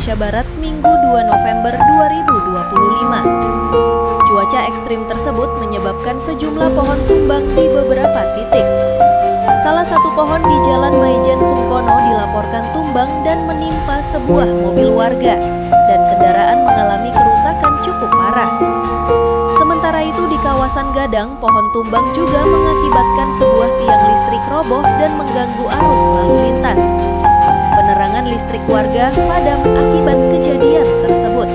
Indonesia Barat Minggu 2 November 2025. Cuaca ekstrim tersebut menyebabkan sejumlah pohon tumbang di beberapa titik. Salah satu pohon di Jalan Maijen Sungkono dilaporkan tumbang dan menimpa sebuah mobil warga, dan kendaraan mengalami kerusakan cukup parah. Sementara itu di kawasan Gadang, pohon tumbang juga mengakibatkan sebuah tiang listrik roboh dan mengganggu arus lalu lintas. Penerangan listrik warga padam akibat kejadian tersebut.